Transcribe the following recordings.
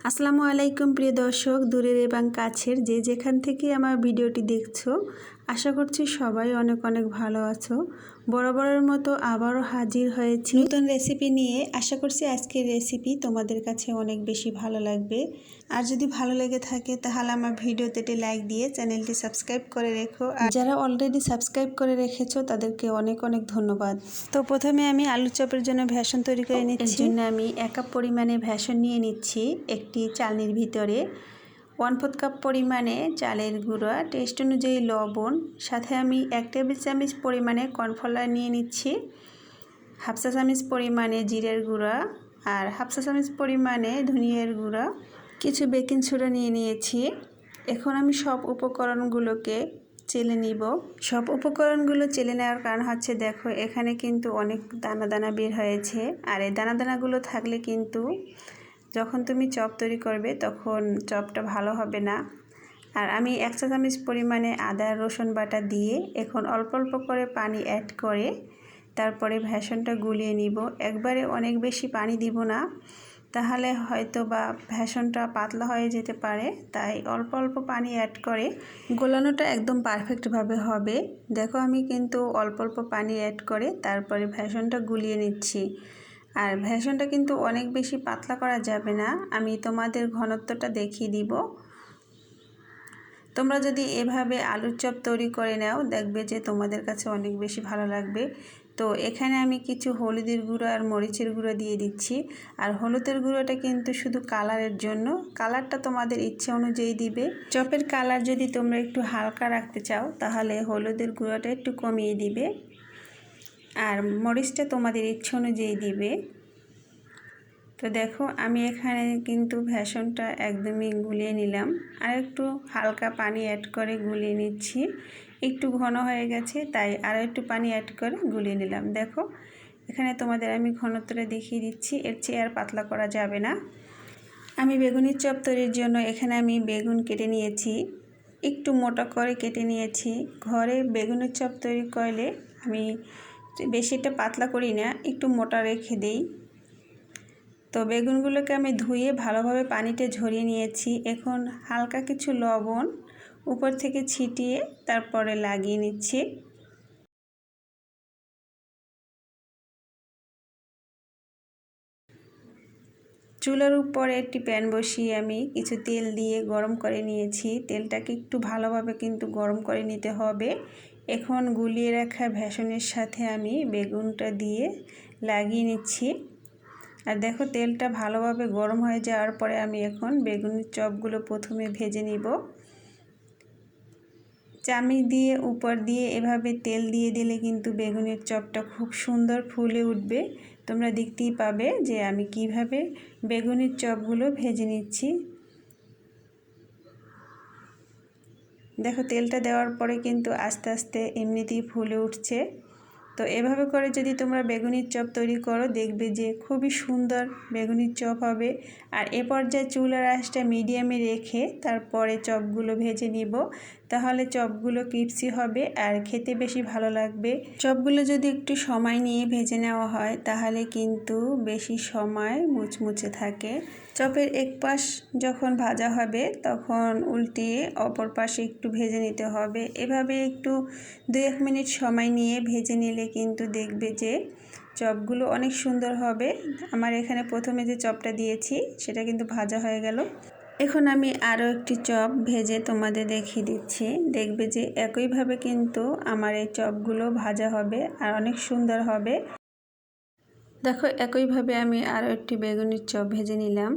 আসসালামু আলাইকুম প্রিয় দর্শক, দূরের এবং কাছের যে যেখান থেকে আমার ভিডিওটি দেখছো, আশা করছি সবাই অনেক অনেক ভালো আছো। বরাবরের মতো আবারও হাজির হয়েছি নতুন রেসিপি নিয়ে। আশা করছি আজকের রেসিপি তোমাদের কাছে অনেক বেশি ভালো লাগবে। আর যদি ভালো লেগে থাকে তাহলে আমার ভিডিওতে একটি লাইক দিয়ে চ্যানেলটি সাবস্ক্রাইব করে রেখো। আর যারা অলরেডি সাবস্ক্রাইব করে রেখেছো তাদেরকে অনেক অনেক ধন্যবাদ। তো প্রথমে আমি আলু চপের জন্য ভেষণ তৈরি করে নিচ্ছি। এর জন্য আমি 1 কাপ পরিমাণে ভেষণ নিয়ে নিচ্ছি একটি চালনির ভিতরে। 1/4 কাপ পরিমাণে চালের গুঁড়া, টেস্ট অনুযায়ী লবণ, সাথে আমি 1 টেবিল চামচ পরিমাণে কর্নফ্লাওয়ার নিয়ে নিচ্ছি, 1/2 চা চামচ পরিমাণে জিরের গুঁড়া আর 1/2 চা চামচ পরিমাণে ধনিয়ার গুঁড়া, কিছু বেকিং সোডা নিয়ে নিয়েছি। এখন আমি সব উপকরণগুলোকে চেলে নিব। সব উপকরণগুলো চেলে নেওয়ার কারণ হচ্ছে, দেখো এখানে কিন্তু অনেক দানা দানা বের হয়েছে। আর এই দানা দানাগুলো থাকলে কিন্তু যখন তুমি চপ তৈরি করবে তখন চপটা ভালো হবে না। আর আমি 1 চা চামচ পরিমাণে আদা রসুন বাটা দিয়ে এখন অল্প অল্প করে পানি অ্যাড করে তারপরে ভেষণটা গুলিয়ে নিব। একবারে অনেক বেশি পানি দিব না, তাহলে হয়তো বা ভেষণটা পাতলা হয়ে যেতে পারে। তাই অল্প অল্প পানি অ্যাড করে গোলানোটা একদম পারফেক্টভাবে হবে। দেখো আমি কিন্তু অল্প অল্প পানি অ্যাড করে তারপরে ভেষণটা গুলিয়ে নিচ্ছি। আর ভেষণটা কিন্তু অনেক বেশি পাতলা করা যাবে না, আমি তোমাদের ঘনত্বটা দেখিয়ে দিব। তোমরা যদি এভাবে আলুর চপ তৈরি করে নাও দেখবে যে তোমাদের কাছে অনেক বেশি ভালো লাগবে। তো এখানে আমি কিছু হলুদের গুঁড়ো আর মরিচের গুঁড়ো দিয়ে দিচ্ছি। আর হলুদের গুঁড়োটা কিন্তু শুধু কালারের জন্য, কালারটা তোমাদের ইচ্ছে অনুযায়ী দিবে। চপের কালার যদি তোমরা একটু হালকা রাখতে চাও তাহলে হলুদের গুঁড়োটা একটু কমিয়ে দিবে, আর মরিচটা তোমাদের ইচ্ছে অনুযায়ী দিবে। তো দেখো আমি এখানে কিন্তু ভেষণটা একদমই গুলিয়ে নিলাম, আর একটু হালকা পানি অ্যাড করে গুলিয়ে নিচ্ছি। একটু ঘন হয়ে গেছে তাই আরও একটু পানি অ্যাড করে গুলিয়ে নিলাম। দেখো এখানে তোমাদের আমি ঘনত্বটা দেখিয়ে দিচ্ছি, এর চেয়ে আর পাতলা করা যাবে না। আমি বেগুনের চপ তৈরির জন্য এখানে আমি বেগুন কেটে নিয়েছি, একটু মোটা করে কেটে নিয়েছি। ঘরে বেগুনের চপ তৈরি করলে আমি বেশি একটা পাতলা করি না, একটু মোটা রেখে দেই। তো বেগুনগুলোকে আমি ধুয়ে ভালোভাবে পানিতে ঝরিয়ে নিয়েছি। এখন হালকা কিছু লবণ উপর থেকে ছিটিয়ে তারপরে লাগিয়ে নিচ্ছি। চুলার উপরে একটি প্যান বসিয়ে আমি কিছু তেল দিয়ে গরম করে নিয়েছি। তেলটাকে একটু ভালোভাবে কিন্তু গরম করে নিতে হবে। এখন গুলিয়ে রাখা ভেষণের সাথে আমি বেগুনটা দিয়ে লাগিয়ে নিচ্ছি। আর দেখো তেলটা ভালোভাবে গরম হয়ে যাওয়ার পরে আমি এখন বেগুনের চপগুলো প্রথমে ভেজে নিব। চামচ দিয়ে উপর দিয়ে এভাবে তেল দিয়ে দিলে কিন্তু বেগুনের চপটা খুব সুন্দর ফুলে উঠবে। তোমরা দেখতেই পাবে যে আমি কিভাবে বেগুনের চপগুলো ভেজে নিচ্ছি। দেখো তেলটা দেওয়ার পরে কিন্তু আস্তে আস্তে এমনিতেই ফুলে উঠছে। তো এভাবে করে যদি তোমরা বেগুনের চপ তৈরি করো দেখবে যে খুবই সুন্দর বেগুনের চপ হবে। আর এ পর্যায়ে চুলার আঁচটা মিডিয়ামে রেখে তারপরে চপগুলো ভেজে নিব, তাহলে চপগুলো ক্রিস্পি হবে আর খেতে বেশি ভালো লাগবে। চপগুলো যদি একটু সময় নিয়ে ভেজে নেওয়া হয় তাহলে কিন্তু বেশি সময় মুচমুচে থাকে। চপের এক পাশ যখন ভাজা হবে তখন উল্টিয়ে অপর পাশে একটু ভেজে নিতে হবে। এভাবে একটু 2-1 মিনিট সময় নিয়ে ভেজে নিলে কিন্তু দেখবে যে চপগুলো অনেক সুন্দর হবে। আমার এখানে প্রথমে যে চপটা দিয়েছি সেটা কিন্তু ভাজা হয়ে গেল। এখন আমি আরও একটি চপ ভেজে তোমাদের দেখিয়ে দিচ্ছি। দেখবে যে একইভাবে কিন্তু আমার এই চপগুলো ভাজা হবে আর অনেক সুন্দর হবে। দেখো একইভাবে আমি আরও একটি বেগুনের চপ ভেজে নিলাম।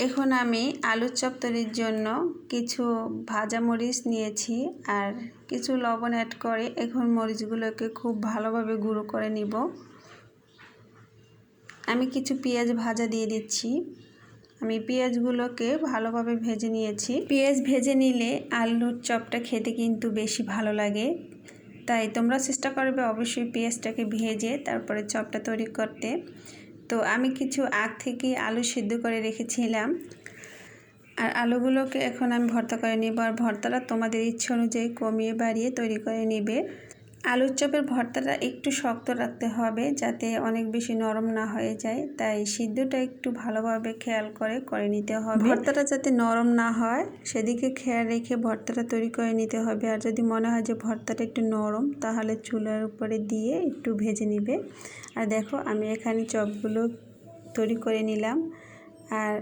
এখন আমি আলুর চপ তৈরির জন্য কিছু ভাজা মরিচ নিয়েছি আর কিছু লবণ অ্যাড করে এখন মরিচগুলোকে খুব ভালোভাবে গুঁড়ো করে নিব। আমি কিছু পেঁয়াজ ভাজা দিয়ে দিচ্ছি। আমি পেঁয়াজগুলোকে ভালোভাবে ভেজে নিয়েছি। পেঁয়াজ ভেজে নিলে আলুর চপটা খেতে কিন্তু বেশি ভালো লাগে, তাই তোমরা চেষ্টা করবে অবশ্যই পেঁয়াজটাকে ভেজে তারপরে চপটা তৈরি করতে। তো আমি কিছু আগ থেকে আলু সিদ্ধ করে রেখেছিলাম, আর আলুগুলোকে এখন আমি ভর্তা করে নেব। আর ভর্তাটা তোমাদের ইচ্ছে অনুযায়ী কমিয়ে বাড়িয়ে তৈরি করে নেবে। আলুর চপের ভর্তাটা একটু শক্ত রাখতে হবে যাতে অনেক বেশি নরম না হয়ে যায়, তাই সিদ্ধটা একটু ভালোভাবে খেয়াল করে নিতে হবে। ভর্তাটা যাতে নরম না হয় সেদিকে খেয়াল রেখে ভর্তাটা তৈরি করে নিতে হবে। আর যদি মনে হয় যে ভর্তাটা একটু নরম তাহলে চুলার উপরে দিয়ে একটু ভেজে নিবে। আর দেখো আমি এখানে চপগুলো তৈরি করে নিলাম। আর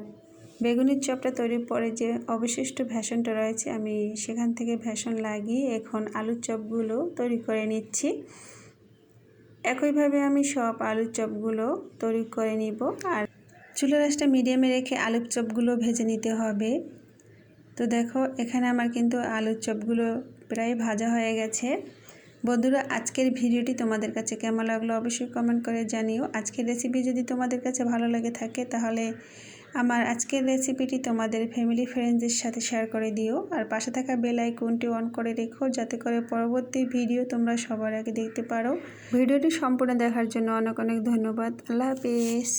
বেগুনের চপটা তৈরির পরে যে অবশিষ্ট বেসনটা রয়েছে আমি সেখান থেকে বেসন লাগিয়ে এখন আলুর চপগুলো তৈরি করে নিচ্ছি। একইভাবে আমি সব আলুর চপগুলো তৈরি করে নিব। আর চুলার আঁচটা মিডিয়ামে রেখে আলুর চপগুলো ভেজে নিতে হবে। তো দেখো এখানে আমার কিন্তু আলুর চপগুলো প্রায় ভাজা হয়ে গেছে। বন্ধুরা, আজকের ভিডিওটি তোমাদের কাছে কেমন লাগলো অবশ্যই কমেন্ট করে জানিও। আজকের রেসিপি যদি তোমাদের কাছে ভালো লেগে থাকে তাহলে আমার আজকের রেসিপিটি তোমাদের ফ্যামিলি ফ্রেন্ডসদের সাথে শেয়ার করে দিও। আর পাশে থাকা বেল আইকনটি অন করে রেখো যাতে করে পরবর্তী ভিডিও তোমরা সবার আগে দেখতে পারো। ভিডিওটি সম্পূর্ণ দেখার জন্য অনেক অনেক ধন্যবাদ। আল্লাহ হাফেজ।